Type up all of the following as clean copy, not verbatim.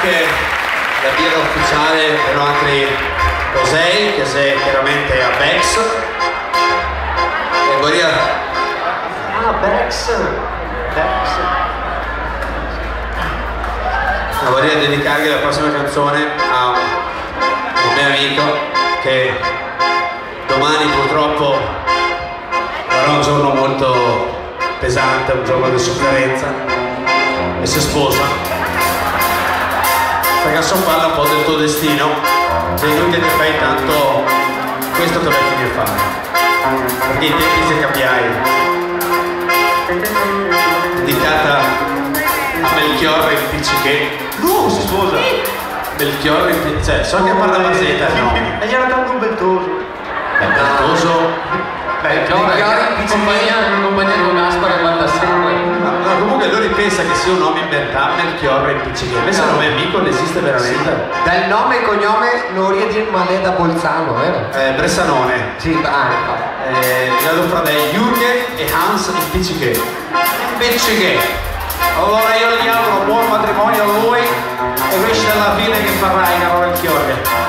anche la birra ufficiale per altri Rosei, che sei chiaramente a Bex. E vorrei... Bex. Vorrei dedicargli la prossima canzone a un mio amico che domani purtroppo sarà un giorno molto pesante, un giorno di sofferenza, e si sposa. Questa canzone parla un po' del tuo destino, sei inutile che fai tanto, questo te lo devi fare, perché i tempi si cambiai. Dedicata a Melchiorre il Picciché. Si sposa! Melchiorre il Picciché, so che parla Mazzetta, no? E gli era tanto un beltoso. Beltoso? Melchiorre in compagnia con Gaspare e Baldassarre. No, comunque lui pensa che sia un nome inventato, Melchiorre il Picciché. Invece il nome amico non esiste veramente. Sì. Dal nome e cognome non riesce ma è da Bolzano, vero? Bressanone. Sì, Credo fra dei Jürgen e Hans il Picciché. Picciché. Allora io gli auguro buon matrimonio a lui e questa è la fine che farai, caro Melchiorre.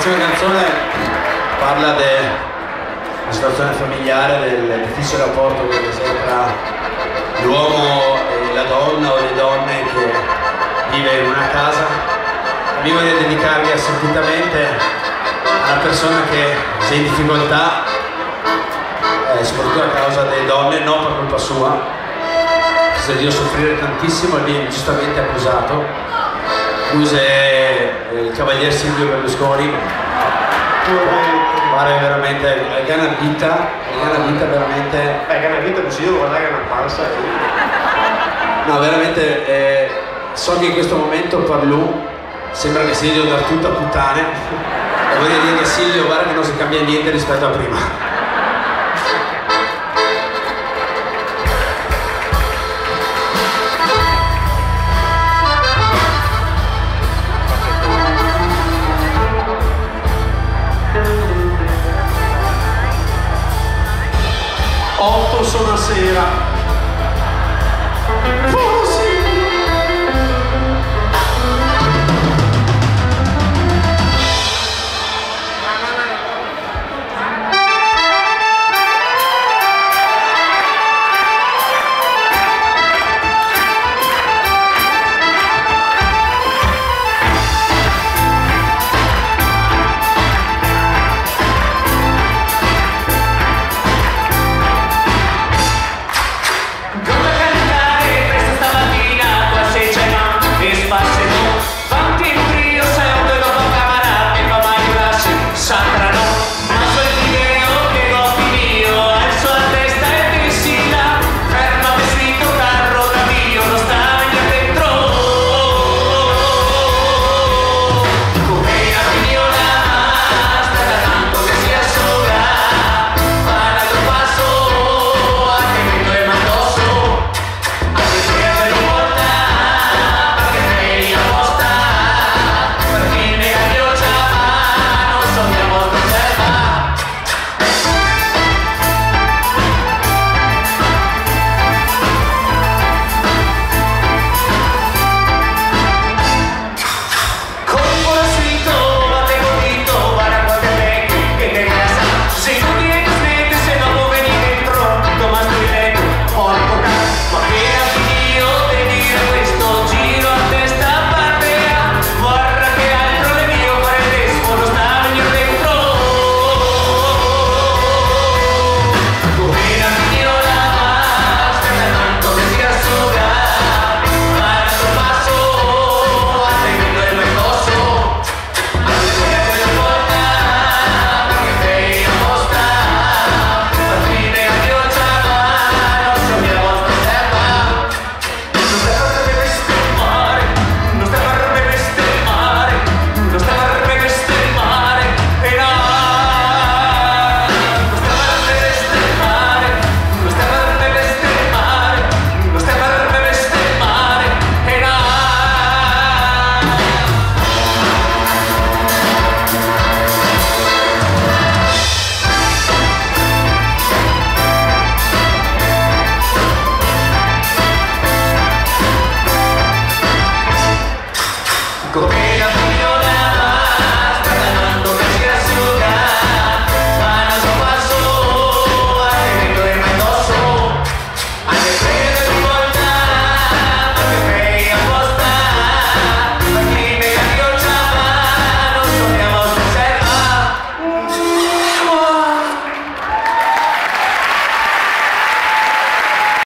prossima canzone parla della situazione familiare, del difficile rapporto che c'è tra l'uomo e la donna o le donne che vive in una casa. Mi voglio dedicarvi sentitamente una persona che si è in difficoltà, soprattutto a causa delle donne, non per colpa sua, si è devo soffrire tantissimo e viene giustamente accusato. Accuse il cavaliere Silvio Berlusconi, pare veramente, gana vita veramente. Gana vita così devo guardare una panza. No, veramente, so che in questo momento per lui sembra che Silvio dar tutto a puttane, e voglio dire che Silvio guarda che non si cambia niente rispetto a prima.